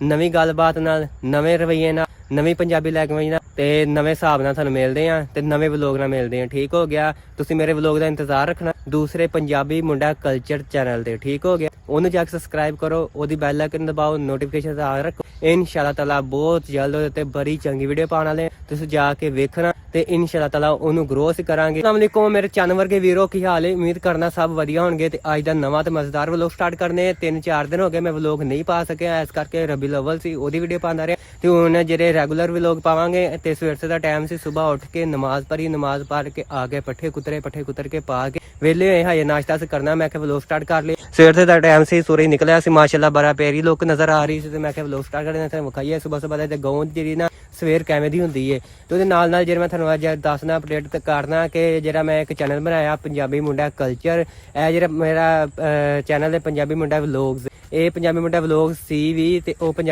ਨਵੀਂ ਗੱਲਬਾਤ ਨਾਲ, ਨਵੇਂ ਰਵੱਈਏ ਨਾਲ, ਨਵੀਂ ਪੰਜਾਬੀ ਲੈਂਗੁਏਜ ਨਾਲ ਤੇ ਨਵੇਂ ਹਿਸਾਬ ਨਾਲ ਤੁਹਾਨੂੰ ਮਿਲਦੇ ਆ ਤੇ ਨਵੇਂ ਵਲੋਗ ਨਾਲ ਮਿਲਦੇ ਆ। ਠੀਕ ਹੋ ਗਿਆ। ਤੁਸੀਂ ਮੇਰੇ ਵਲੋਗ ਦਾ ਇੰਤਜ਼ਾਰ ਰੱਖਣਾ ਦੂਸਰੇ ਪੰਜਾਬੀ ਮੁੰਡਾ ਕਲਚਰ ਚੈਨਲ ਤੇ। ਠੀਕ ਹੋ ਗਿਆ। ਉਹਨੂੰ ਜਾ ਕੇ ਸਬਸਕ੍ਰਾਈਬ ਕਰੋ, ਉਹਦੀ ਬੈਲ ਆਈਕਨ ਦਬਾਓ, ਨੋਟੀਫਿਕੇਸ਼ਨ ਆ ਰੱਖੋ। ਇਨਸ਼ਾਅੱਲਾ ਤਾਲਾ ਬਹੁਤ ਜਲਦ ਉਹਦੇ ਤੇ ਬੜੀ ਚੰਗੀ ਵੀਡੀਓ ਪਾਉਣ ਵਾਲੇ ਆ, ਤੁਸੀਂ ਜਾ ਕੇ ਵੇਖਣਾ ਤੇ ਇਨਸ਼ਾਅੱਲਾ ਤਾਲਾ ਉਹਨੂੰ ਗਰੋ ਅਸੀਂ ਕਰਾਂਗੇ। ਅਸਲਾਮ ਵਾਲੇਕੁਮ ਮੇਰੇ ਚੈਨਲ ਵਰਗੇ ਵੀਰੋ, ਕੀ ਹਾਲ ਹੈ? ਉਮੀਦ ਕਰਨਾ ਸਭ ਵਧੀਆ ਹੋਣਗੇ। ਤੇ ਅੱਜ ਦਾ ਨਵਾਂ ਤੇ ਮਜ਼ੇਦਾਰ ਵਲੋਗ ਸਟਾਰਟ ਕਰਨੇ। 3-4 ਦਿਨ ਹੋ ਗਏ ਮੈਂ ਵਲੋਗ ਨਹੀਂ ਪਾ ਸਕਿਆ, ਇਸ ਕਰਕੇ ਰਬੀਉਲ ਅਵਲ ਸੀ ਉਹਦੀ ਵੀਡੀਓ ਪਾਉਂਦਾ ਰਿਹਾ ਤੇ ਹੁਣ ਜਿਹੜੇ ਰੈਗੂਲਰ ਵਲੋਗ ਪਾਵਾਂਗੇ। ਤੇ ਸਵੇਰ ਦਾ ਟਾਈਮ ਸੀ, ਸਵੇਰ ਉੱਠ ਕੇ ਨਮਾਜ਼ ਪੜ੍ਹੀ, ਨਮਾਜ਼ ਪੜ੍ਹ ਕੇ ਆ ਕੇ ਪੱਠੇ ਕੁਤਰ ਕੇ ਪਾ ਕੇ ਵੇਲੇ ਹੋਏ ਹਜੇ ਨਾਸ਼ਤਾ ਸੀ ਕਰਨਾ। ਮੈਂ ਕਿਹਾ ਵਲੋਗ ਸਟਾਰਟ ਕਰ ਲਈ। ਸਵੇਰ ਦਾ ਟਾਈਮ ਸੀ, ਸੂਰਜ ਨਿਕਲਿਆ ਸੀ, ਮਾਸ਼ਾਅੱਲਾ ਬੜਾ ਪਿਆਰੀ ਲੁੱਕ ਨਜ਼ਰ ਆ ਰਹੀ ਸੀ ਤੇ ਮੈਂ ਕਿਹਾ ਵਲੋਗ ਸਟਾਰਟ ਕਰਦੇ ਹਾਂ। ਵਿਖਾਈਏ ਸੁਬਹ ਦੇ ਗਾਉਂ ਜਿਹੜੀ ਨਾ ਸਵੇਰ ਕਿਵੇਂ ਦੀ ਹੁੰਦੀ ਹੈ ਤੇ ਉਹਦੇ ਨਾਲ ਜਿਹੜਾ ਮੈਂ ਤੁਹਾਨੂੰ ਅੱਜ ਦੱਸਣਾ ਅਪਡੇਟ ਕਰਨਾ ਕਿ ਜਿਹੜਾ ਮੈਂ ਇੱਕ ਚੈਨਲ ਬਣਾਇਆ ਪੰਜਾਬੀ ਮੁੰਡਾ ਕਲਚਰ। ਇਹ ਜਿਹੜਾ ਮੇਰਾ ਚੈਨਲ ਹੈ ਪੰਜਾਬੀ ਮੁੰਡਾ ਵਲੋਗਸ, ਇਹ ਪੰਜਾਬੀ ਮੁੰਡਾ ਵਲੋਗਸ ਸੀ ਵੀ ਤੇ ਉਹ ਪੰਜਾਬੀ